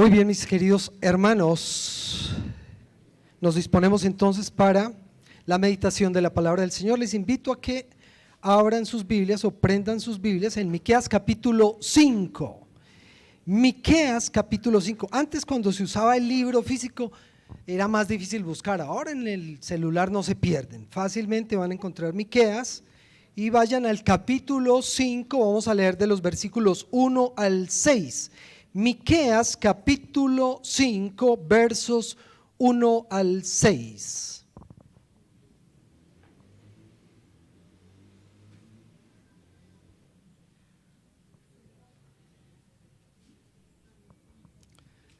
Muy bien, mis queridos hermanos, nos disponemos entonces para la meditación de la palabra del Señor. Les invito a que abran sus Biblias o prendan sus Biblias en Miqueas capítulo 5. Miqueas capítulo 5. Antes, cuando se usaba el libro físico, era más difícil buscar. Ahora en el celular no se pierden, fácilmente van a encontrar Miqueas y vayan al capítulo 5. Vamos a leer de los versículos 1 al 6. Miqueas capítulo 5 versos 1 al 6.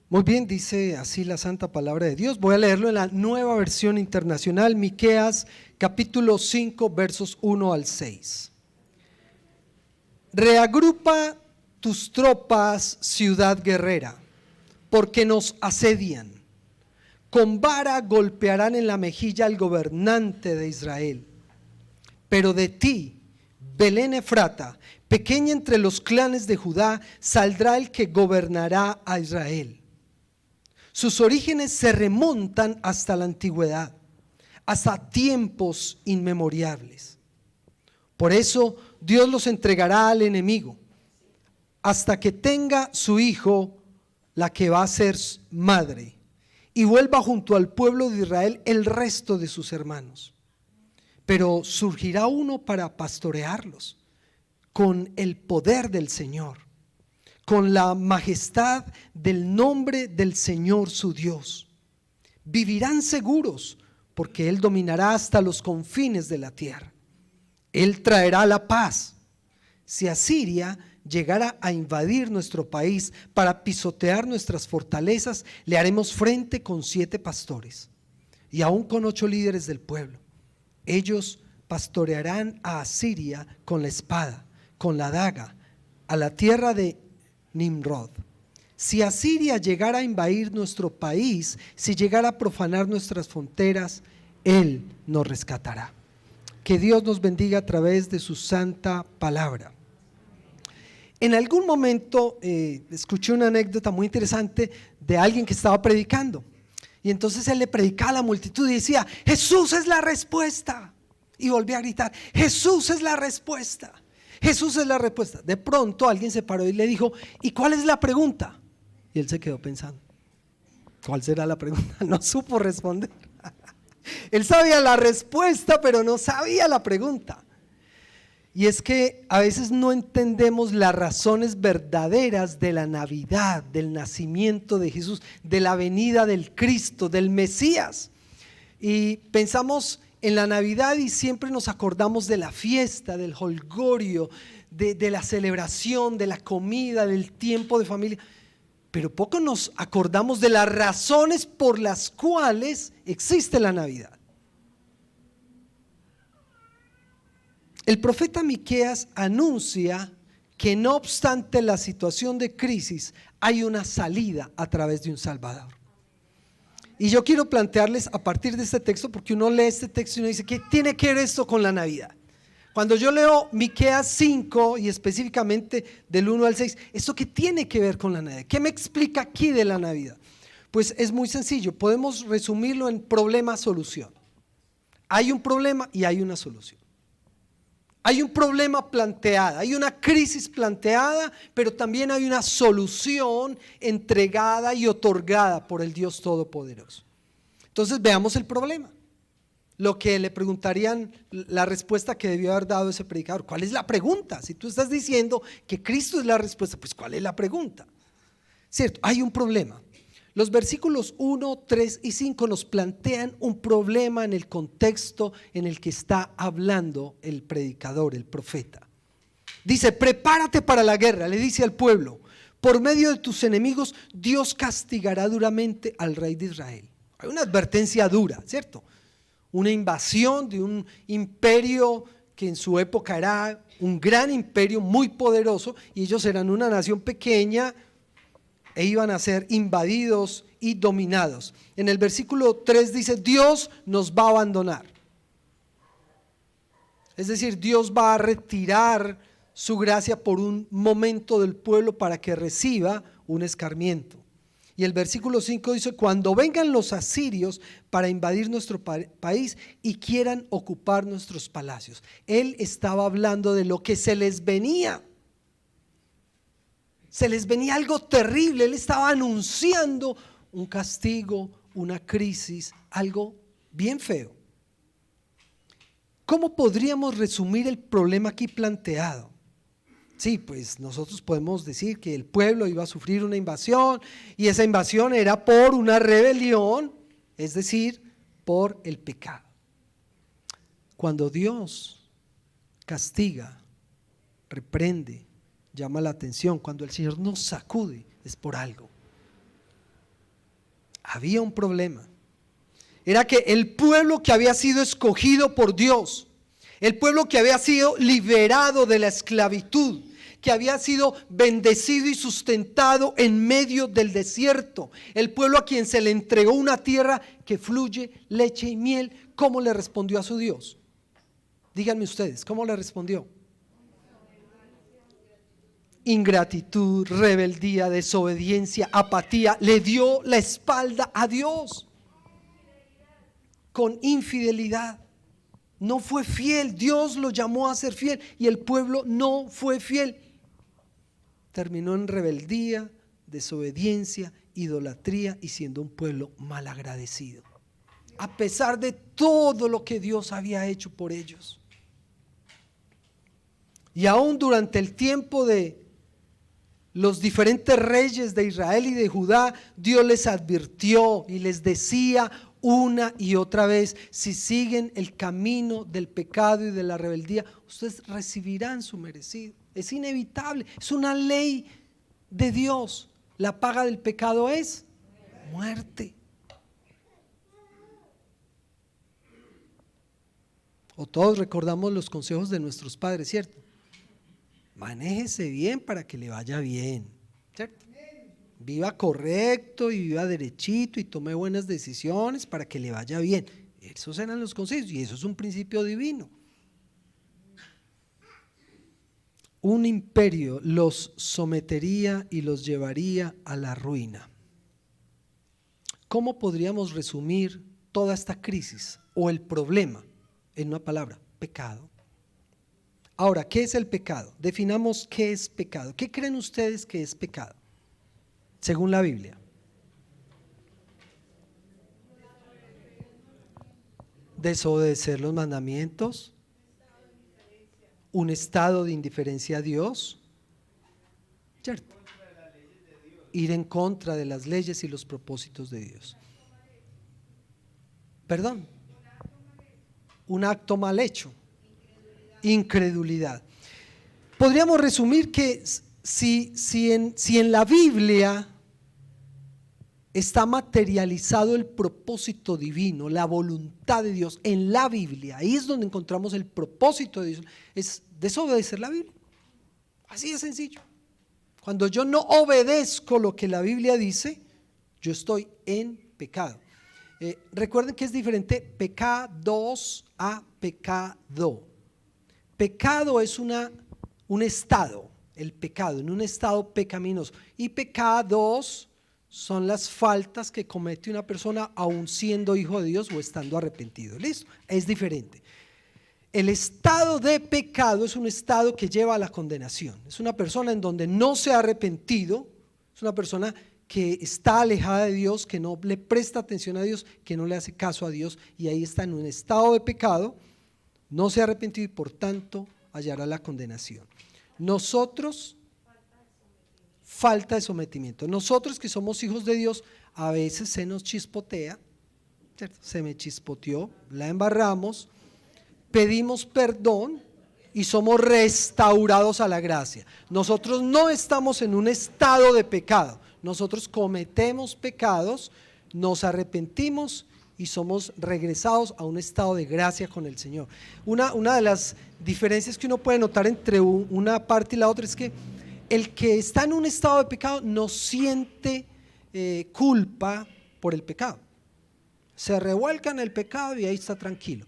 Muy bien, dice así la santa palabra de Dios. Voy a leerlo en la Nueva Versión Internacional, Miqueas capítulo 5 versos 1 al 6. Reagrupa tus tropas, ciudad guerrera, porque nos asedian. Con vara golpearán en la mejilla al gobernante de Israel. Pero de ti, Belén Efrata, pequeña entre los clanes de Judá, saldrá el que gobernará a Israel. Sus orígenes se remontan hasta la antigüedad, hasta tiempos inmemoriales. Por eso Dios los entregará al enemigo, hasta que tenga su hijo, la que va a ser madre, y vuelva junto al pueblo de Israel el resto de sus hermanos. Pero surgirá uno para pastorearlos, con el poder del Señor, con la majestad del nombre del Señor su Dios. Vivirán seguros, porque Él dominará hasta los confines de la tierra. Él traerá la paz. Si Asiria llegara a invadir nuestro país para pisotear nuestras fortalezas, le haremos frente con 7 pastores y aún con 8 líderes del pueblo. Ellos pastorearán a Asiria con la espada, con la daga, a la tierra de Nimrod. Si Asiria llegara a invadir nuestro país, si llegara a profanar nuestras fronteras, Él nos rescatará. Que Dios nos bendiga a través de su santa palabra. En algún momento escuché una anécdota muy interesante de alguien que estaba predicando, y entonces él le predicaba a la multitud y decía: Jesús es la respuesta, y volvía a gritar: Jesús es la respuesta, Jesús es la respuesta. De pronto alguien se paró y le dijo: ¿y cuál es la pregunta? Y él se quedó pensando: ¿cuál será la pregunta? No supo responder. Él sabía la respuesta, pero no sabía la pregunta. Y es que a veces no entendemos las razones verdaderas de la Navidad, del nacimiento de Jesús, de la venida del Cristo, del Mesías. Y pensamos en la Navidad y siempre nos acordamos de la fiesta, del jolgorio, de la celebración, de la comida, del tiempo de familia. Pero poco nos acordamos de las razones por las cuales existe la Navidad. El profeta Miqueas anuncia que no obstante la situación de crisis, hay una salida a través de un Salvador. Y yo quiero plantearles a partir de este texto, porque uno lee este texto y uno dice: ¿qué tiene que ver esto con la Navidad? Cuando yo leo Miqueas 5 y específicamente del 1 al 6, ¿esto qué tiene que ver con la Navidad? ¿Qué me explica aquí de la Navidad? Pues es muy sencillo, podemos resumirlo en problema-solución. Hay un problema y hay una solución. Hay un problema planteado, hay una crisis planteada, pero también hay una solución entregada y otorgada por el Dios Todopoderoso. Entonces veamos el problema. Lo que le preguntarían, la respuesta que debió haber dado ese predicador: ¿cuál es la pregunta? Si tú estás diciendo que Cristo es la respuesta, pues ¿cuál es la pregunta? Cierto, hay un problema. Los versículos 1, 3 y 5 nos plantean un problema en el contexto en el que está hablando el predicador, el profeta. Dice: prepárate para la guerra, le dice al pueblo, por medio de tus enemigos Dios castigará duramente al rey de Israel. Hay una advertencia dura, ¿cierto? Una invasión de un imperio que en su época era un gran imperio muy poderoso, y ellos eran una nación pequeña e iban a ser invadidos y dominados. En el versículo 3 dice: Dios nos va a abandonar. Es decir, Dios va a retirar su gracia por un momento del pueblo para que reciba un escarmiento. Y el versículo 5 dice: cuando vengan los asirios para invadir nuestro país y quieran ocupar nuestros palacios. Él estaba hablando de lo que se les venía. Se les venía algo terrible. Él estaba anunciando un castigo, una crisis, algo bien feo. ¿Cómo podríamos resumir el problema aquí planteado? Sí, pues nosotros podemos decir que el pueblo iba a sufrir una invasión y esa invasión era por una rebelión, es decir, por el pecado. Cuando Dios castiga, reprende, llama la atención, cuando el Señor nos sacude, es por algo. Había un problema. Era que el pueblo que había sido escogido por Dios, el pueblo que había sido liberado de la esclavitud, que había sido bendecido y sustentado en medio del desierto, el pueblo a quien se le entregó una tierra que fluye leche y miel, ¿cómo le respondió a su Dios? Díganme ustedes, ¿cómo le respondió? Ingratitud, rebeldía, desobediencia, apatía. Le dio la espalda a Dios con infidelidad. No fue fiel. Dios lo llamó a ser fiel y el pueblo no fue fiel. Terminó en rebeldía, desobediencia, idolatría y siendo un pueblo malagradecido, a pesar de todo lo que Dios había hecho por ellos. Y aún durante el tiempo de los diferentes reyes de Israel y de Judá, Dios les advirtió y les decía una y otra vez: si siguen el camino del pecado y de la rebeldía, ustedes recibirán su merecido. Es inevitable, es una ley de Dios. La paga del pecado es muerte. O todos recordamos los consejos de nuestros padres, ¿cierto? Manéjese bien para que le vaya bien, ¿cierto? Viva correcto y viva derechito y tome buenas decisiones para que le vaya bien. Esos eran los consejos y eso es un principio divino. Un imperio los sometería y los llevaría a la ruina. ¿Cómo podríamos resumir toda esta crisis o el problema en una palabra? Pecado. Ahora, ¿qué es el pecado? Definamos qué es pecado. ¿Qué creen ustedes que es pecado, según la Biblia? Desobedecer los mandamientos, un estado de indiferencia a Dios, ¿cierto? Ir en contra de las leyes y los propósitos de Dios. Perdón, un acto mal hecho, incredulidad. Podríamos resumir que si en la Biblia está materializado el propósito divino, la voluntad de Dios en la Biblia, ahí es donde encontramos el propósito de Dios, es desobedecer la Biblia. Así de sencillo. Cuando yo no obedezco lo que la Biblia dice, yo estoy en pecado. Recuerden que es diferente pecados a pecado. Pecado es un estado, el pecado, en un estado pecaminoso, y pecados son las faltas que comete una persona aún siendo hijo de Dios o estando arrepentido. ¿Listo? Es diferente. El estado de pecado es un estado que lleva a la condenación. Es una persona en donde no se ha arrepentido, es una persona que está alejada de Dios, que no le presta atención a Dios, que no le hace caso a Dios, y ahí está en un estado de pecado, no se ha arrepentido y por tanto hallará la condenación. Nosotros, falta de sometimiento. Nosotros que somos hijos de Dios, a veces se nos chispotea, ¿cierto? Se me chispoteó, la embarramos, pedimos perdón y somos restaurados a la gracia. Nosotros no estamos en un estado de pecado, nosotros cometemos pecados, nos arrepentimos y somos regresados a un estado de gracia con el Señor. Una de las diferencias que uno puede notar entre una parte y la otra es que el que está en un estado de pecado no siente culpa por el pecado, se revuelca en el pecado y ahí está tranquilo.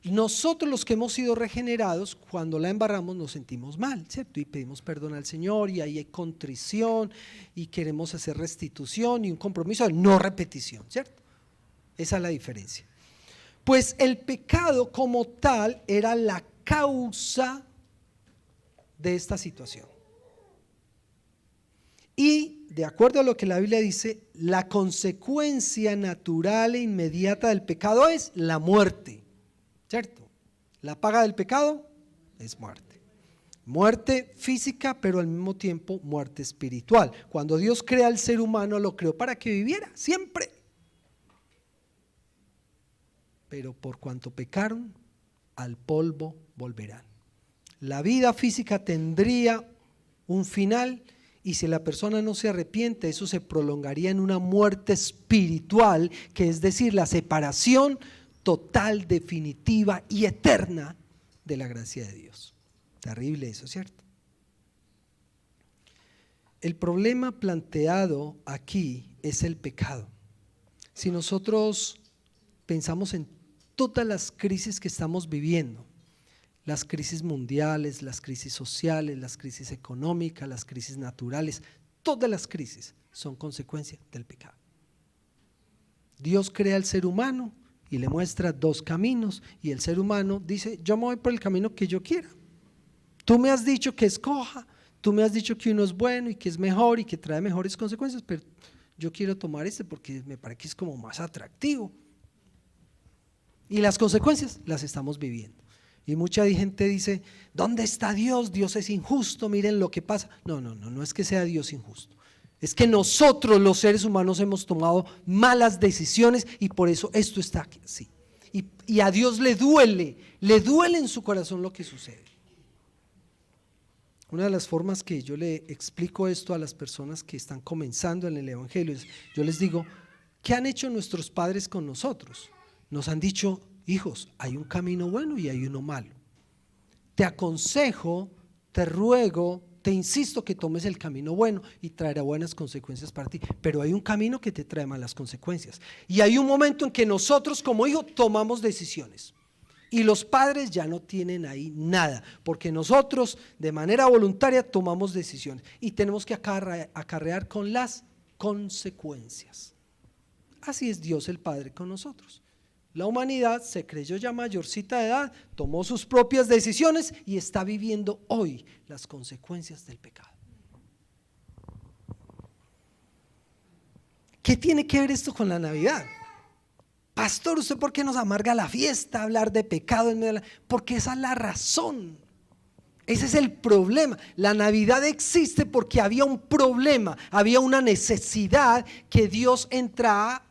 nosotros los que hemos sido regenerados, cuando la embarramos nos sentimos mal, ¿cierto? Y pedimos perdón al Señor y ahí hay contrición y queremos hacer restitución y un compromiso de no repetición, ¿cierto? Esa es la diferencia. Pues el pecado como tal era la causa de esta situación. Y de acuerdo a lo que la Biblia dice, la consecuencia natural e inmediata del pecado es la muerte, ¿cierto? La paga del pecado es muerte. Muerte física, pero al mismo tiempo muerte espiritual. Cuando Dios crea al ser humano, lo creó para que viviera siempre. Pero por cuanto pecaron, al polvo volverán. La vida física tendría un final y si la persona no se arrepiente, eso se prolongaría en una muerte espiritual, que es decir, la separación total, definitiva y eterna de la gracia de Dios. Terrible eso, ¿cierto? El problema planteado aquí es el pecado. Si nosotros pensamos en todas las crisis que estamos viviendo, las crisis mundiales, las crisis sociales, las crisis económicas, las crisis naturales, todas las crisis son consecuencia del pecado. Dios crea al ser humano y le muestra dos caminos y el ser humano dice: yo me voy por el camino que yo quiera. Tú me has dicho que escoja, tú me has dicho que uno es bueno y que es mejor y que trae mejores consecuencias, pero yo quiero tomar este porque me parece que es como más atractivo. Y las consecuencias las estamos viviendo. Y mucha gente dice: ¿dónde está Dios? Dios es injusto, miren lo que pasa. No es que sea Dios injusto. Es que nosotros los seres humanos hemos tomado malas decisiones y por eso esto está aquí, así. Y a Dios le duele en su corazón lo que sucede. Una de las formas que yo le explico esto a las personas que están comenzando en el Evangelio es, yo les digo: ¿qué han hecho nuestros padres con nosotros? Nos han dicho: hijos, hay un camino bueno y hay uno malo. Te aconsejo, te ruego, te insisto que tomes el camino bueno y traerá buenas consecuencias para ti, pero hay un camino que te trae malas consecuencias. Y hay un momento en que nosotros como hijos tomamos decisiones y los padres ya no tienen ahí nada, porque nosotros de manera voluntaria tomamos decisiones y tenemos que acarrear con las consecuencias. Así es Dios el Padre con nosotros. La humanidad se creyó ya mayorcita de edad, tomó sus propias decisiones y está viviendo hoy las consecuencias del pecado. ¿Qué tiene que ver esto con la Navidad? Pastor, ¿usted por qué nos amarga la fiesta hablar de pecado? Porque esa es la razón. Ese es el problema. La Navidad existe porque había un problema, había una necesidad que Dios entra a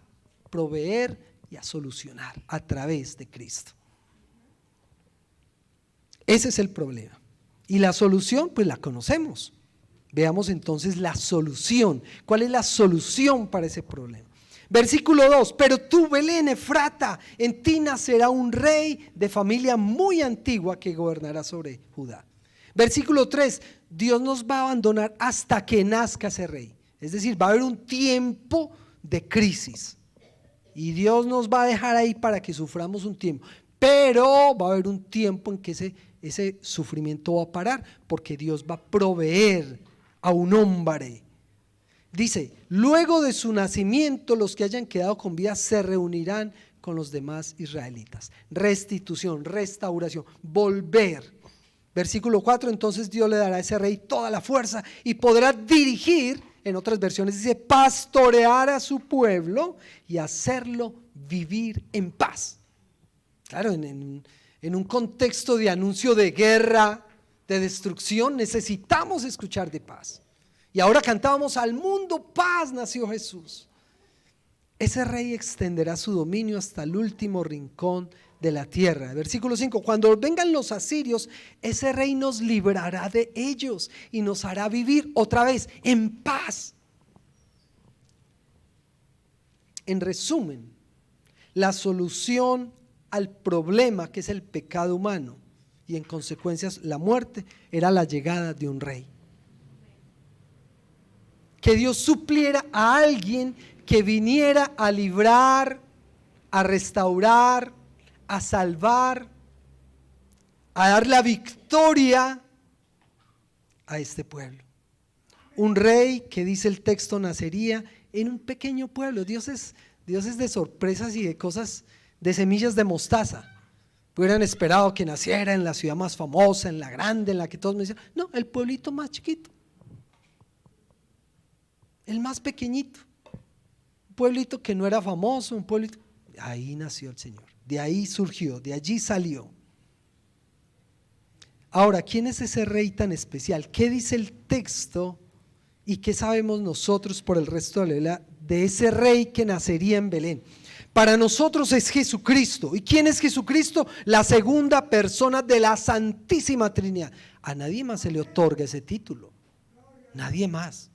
proveer y a solucionar a través de Cristo. Ese es el problema. Y la solución, pues la conocemos. Veamos entonces la solución. ¿Cuál es la solución para ese problema? Versículo 2: pero tú, Belén Efrata, en ti nacerá un rey de familia muy antigua que gobernará sobre Judá. Versículo 3: Dios nos va a abandonar hasta que nazca ese rey. Es decir, va a haber un tiempo de crisis. Y Dios nos va a dejar ahí para que suframos un tiempo, pero va a haber un tiempo en que ese sufrimiento va a parar, porque Dios va a proveer a un hombre. Dice: luego de su nacimiento los que hayan quedado con vida se reunirán con los demás israelitas. Restitución, restauración, volver. Versículo 4: entonces Dios le dará a ese rey toda la fuerza y podrá dirigir. En otras versiones dice: pastorear a su pueblo y hacerlo vivir en paz. Claro, en un contexto de anuncio de guerra, de destrucción, necesitamos escuchar de paz. Y ahora cantábamos: al mundo paz nació Jesús. Ese rey extenderá su dominio hasta el último rincón de la tierra. Versículo 5: cuando vengan los asirios, ese rey nos librará de ellos y nos hará vivir otra vez en paz. En resumen, la solución al problema que es el pecado humano y en consecuencias la muerte era la llegada de un rey. Que Dios supliera a alguien que viniera a librar, a restaurar, a salvar, a dar la victoria a este pueblo. Un rey que, dice el texto, nacería en un pequeño pueblo. Dios es de sorpresas y de cosas, de semillas de mostaza. Hubieran esperado que naciera en la ciudad más famosa, en la grande, en la que todos me decían. No, el pueblito más chiquito, el más pequeñito, un pueblito que no era famoso, un pueblito. Ahí nació el Señor, de ahí surgió, de allí salió. Ahora, ¿quién es ese rey tan especial? ¿Qué dice el texto y qué sabemos nosotros por el resto de ese rey que nacería en Belén? Para nosotros es Jesucristo. ¿Y quién es Jesucristo? La segunda persona de la Santísima Trinidad. A nadie más se le otorga ese título, nadie más,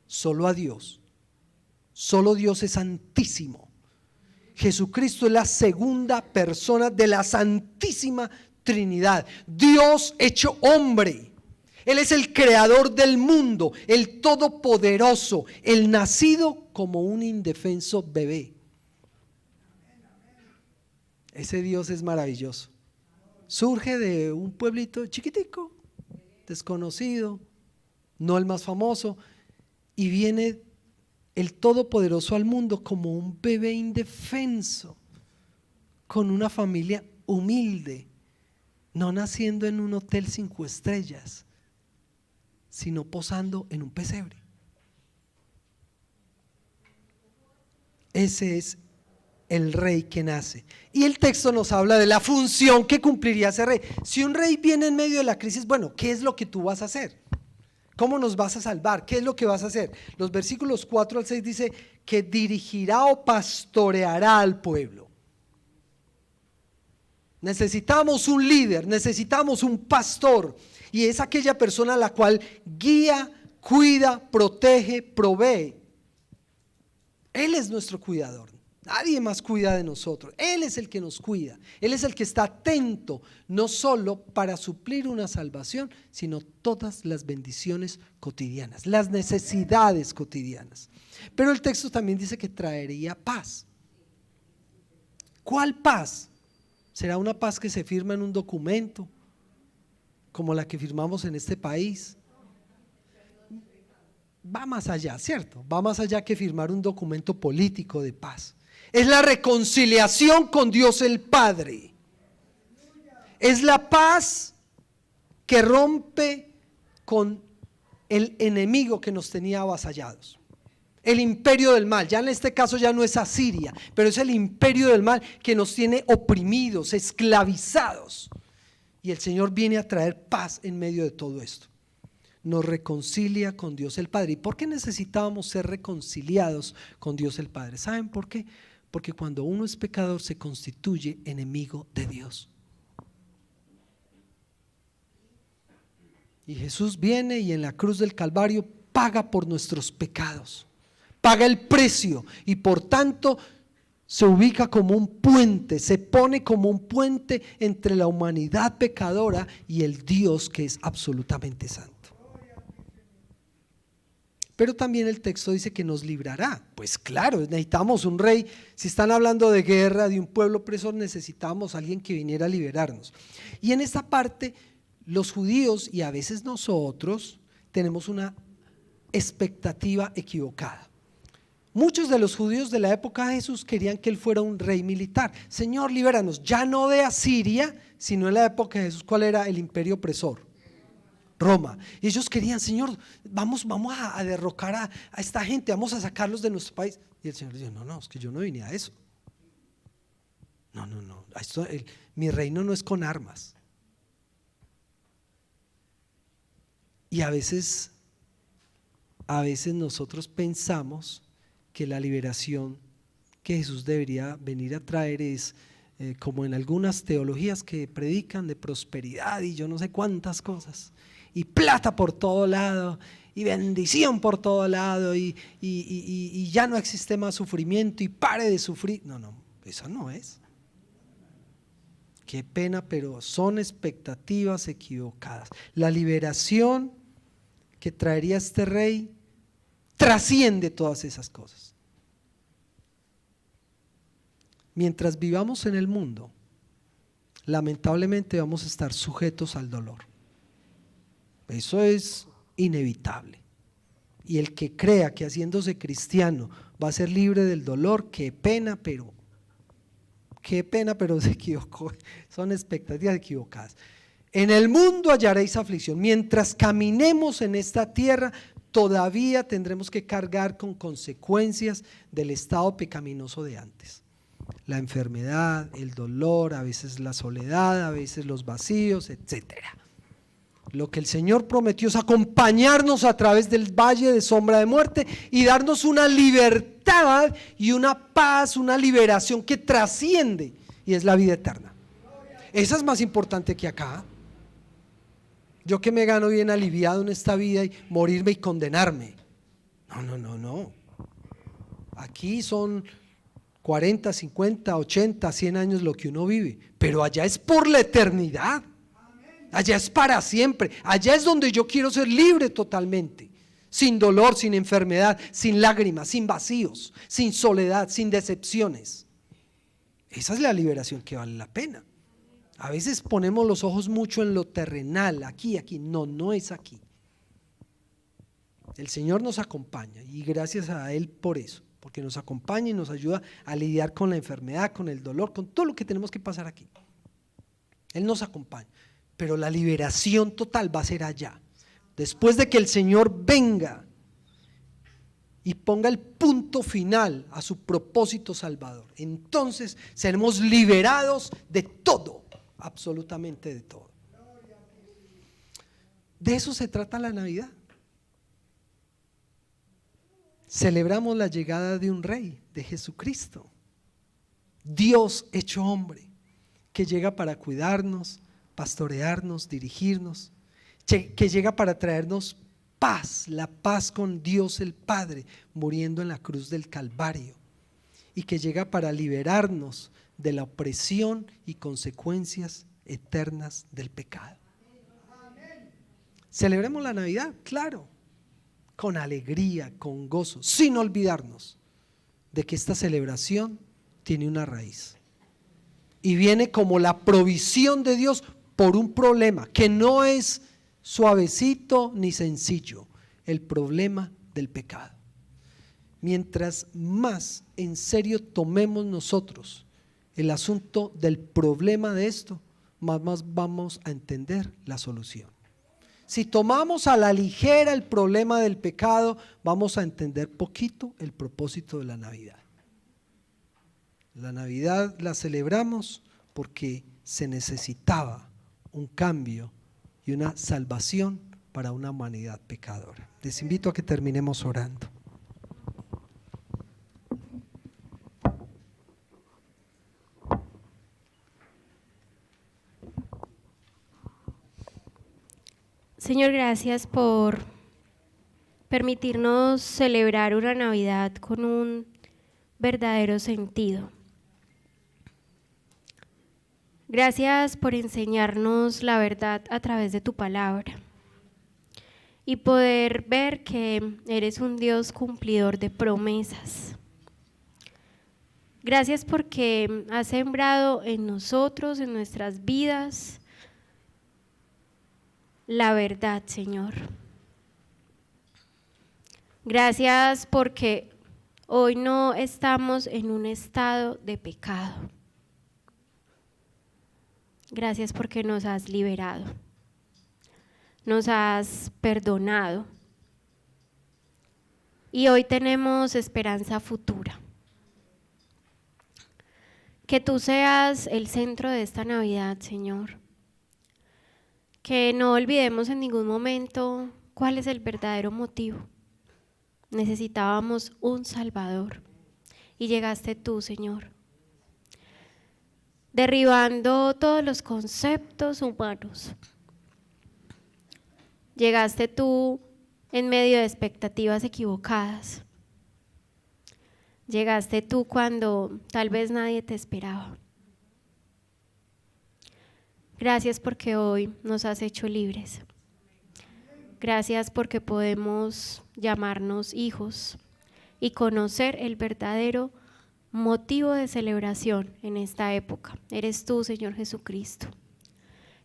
solo a Dios. Solo Dios es santísimo. Jesucristo es la segunda persona de la Santísima Trinidad, Dios hecho hombre. Él es el creador del mundo, el todopoderoso, el nacido como un indefenso bebé. Ese Dios es maravilloso. Surge de un pueblito chiquitico, desconocido, no el más famoso, y viene el todopoderoso al mundo como un bebé indefenso, con una familia humilde, no naciendo en un hotel 5 estrellas, sino posando en un pesebre. Ese es el rey que nace. Y el texto nos habla de la función que cumpliría ese rey. Si un rey viene en medio de la crisis, bueno, ¿qué es lo que tú vas a hacer? ¿Cómo nos vas a salvar? ¿Qué es lo que vas a hacer? Los versículos 4 al 6 dice que dirigirá o pastoreará al pueblo. Necesitamos un líder, necesitamos un pastor, y es aquella persona a la cual guía, cuida, protege, provee. Él es nuestro cuidador, nadie más cuida de nosotros. Él es el que nos cuida, Él es el que está atento, no solo para suplir una salvación, sino todas las bendiciones cotidianas, las necesidades cotidianas. Pero el texto también dice que traería paz. ¿Cuál paz? ¿Será una paz que se firma en un documento, como la que firmamos en este país? Va más allá, ¿cierto? Va más allá que firmar un documento político de paz. Es la reconciliación con Dios el Padre. Es la paz que rompe con el enemigo que nos tenía avasallados. El imperio del mal, ya en este caso ya no es Asiria, pero es el imperio del mal que nos tiene oprimidos, esclavizados. Y el Señor viene a traer paz en medio de todo esto. Nos reconcilia con Dios el Padre. ¿Y por qué necesitábamos ser reconciliados con Dios el Padre? ¿Saben por qué? Porque cuando uno es pecador se constituye enemigo de Dios. Y Jesús viene y en la cruz del Calvario paga por nuestros pecados. Paga el precio y por tanto se ubica como un puente, se pone como un puente entre la humanidad pecadora y el Dios que es absolutamente santo. Pero también el texto dice que nos librará. Pues claro, necesitamos un rey. Si están hablando de guerra, de un pueblo opresor, necesitamos a alguien que viniera a liberarnos. Y en esta parte, los judíos y a veces nosotros tenemos una expectativa equivocada. Muchos de los judíos de la época de Jesús querían que él fuera un rey militar. Señor, libéranos, ya no de Asiria, sino en la época de Jesús. ¿Cuál era el imperio opresor? Roma. Y ellos querían, Señor, vamos a derrocar a esta gente, vamos a sacarlos de nuestro país. Y el Señor dijo, no, es que yo no vine a eso. No, mi reino no es con armas. Y a veces nosotros pensamos que la liberación que Jesús debería venir a traer es como en algunas teologías que predican de prosperidad y yo no sé cuántas cosas, y plata por todo lado y bendición por todo lado y ya no existe más sufrimiento y pare de sufrir. No, eso no es. Qué pena, pero son expectativas equivocadas. La liberación que traería este rey trasciende todas esas cosas. Mientras vivamos en el mundo, lamentablemente vamos a estar sujetos al dolor. Eso es inevitable. Y el que crea que haciéndose cristiano va a ser libre del dolor, qué pena, pero se equivocó. Son expectativas equivocadas. En el mundo hallaréis aflicción. Mientras caminemos en esta tierra, todavía tendremos que cargar con consecuencias del estado pecaminoso de antes. La enfermedad, el dolor, a veces la soledad, a veces los vacíos, etcétera. Lo que el Señor prometió es acompañarnos a través del valle de sombra de muerte y darnos una libertad y una paz, una liberación que trasciende, y es la vida eterna. Esa es más importante que acá. Yo que me gano bien aliviado en esta vida y morirme y condenarme. No. Aquí son 40, 50, 80, 100 años lo que uno vive, pero allá es por la eternidad. Allá es para siempre. Allá es donde yo quiero ser libre totalmente, sin dolor, sin enfermedad, sin lágrimas, sin vacíos, sin soledad, sin decepciones. Esa es la liberación que vale la pena. A veces ponemos los ojos mucho en lo terrenal, aquí. No es aquí. El Señor nos acompaña y gracias a Él por eso, porque nos acompaña y nos ayuda a lidiar con la enfermedad, con el dolor, con todo lo que tenemos que pasar aquí. Él nos acompaña, pero la liberación total va a ser allá, después de que el Señor venga y ponga el punto final a su propósito salvador. Entonces seremos liberados de todo, absolutamente de todo. De eso se trata la Navidad. Celebramos la llegada de un rey, de Jesucristo, Dios hecho hombre, que llega para cuidarnos, pastorearnos, dirigirnos, que llega para traernos paz, la paz con Dios el Padre, muriendo en la cruz del Calvario, y que llega para liberarnos de la opresión y consecuencias eternas del pecado. Celebremos la Navidad, claro, con alegría, con gozo, sin olvidarnos de que esta celebración tiene una raíz y viene como la provisión de Dios por un problema que no es suavecito ni sencillo, el problema del pecado. Mientras más en serio tomemos nosotros el asunto del problema de esto, más vamos a entender la solución. Si tomamos a la ligera el problema del pecado, vamos a entender poquito el propósito de la Navidad. La Navidad la celebramos porque se necesitaba un cambio y una salvación para una humanidad pecadora. Les invito a que terminemos orando. Señor, gracias por permitirnos celebrar una Navidad con un verdadero sentido. Gracias por enseñarnos la verdad a través de tu palabra y poder ver que eres un Dios cumplidor de promesas. Gracias porque has sembrado en nosotros, en nuestras vidas, la verdad, Señor. Gracias porque hoy no estamos en un estado de pecado. Gracias porque nos has liberado, nos has perdonado y hoy tenemos esperanza futura. Que tú seas el centro de esta Navidad, Señor. Que no olvidemos en ningún momento cuál es el verdadero motivo. Necesitábamos un Salvador y llegaste tú, Señor, derribando todos los conceptos humanos. Llegaste tú en medio de expectativas equivocadas. Llegaste tú cuando tal vez nadie te esperaba. Gracias porque hoy nos has hecho libres. Gracias porque podemos llamarnos hijos y conocer el verdadero motivo de celebración en esta época. Eres tú, Señor Jesucristo,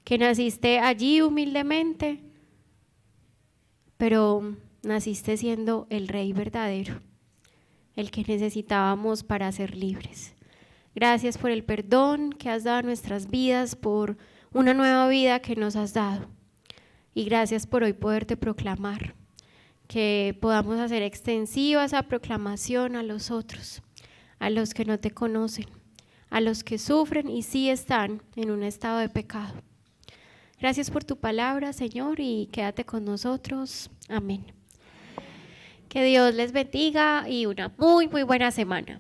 que naciste allí humildemente, pero naciste siendo el Rey verdadero, el que necesitábamos para ser libres. Gracias por el perdón que has dado a nuestras vidas, por una nueva vida que nos has dado. Y gracias por hoy poderte proclamar, que podamos hacer extensiva esa proclamación a los otros, a los que no te conocen, a los que sufren y sí están en un estado de pecado. Gracias por tu palabra, Señor, y quédate con nosotros. Amén. Que Dios les bendiga y una muy buena semana.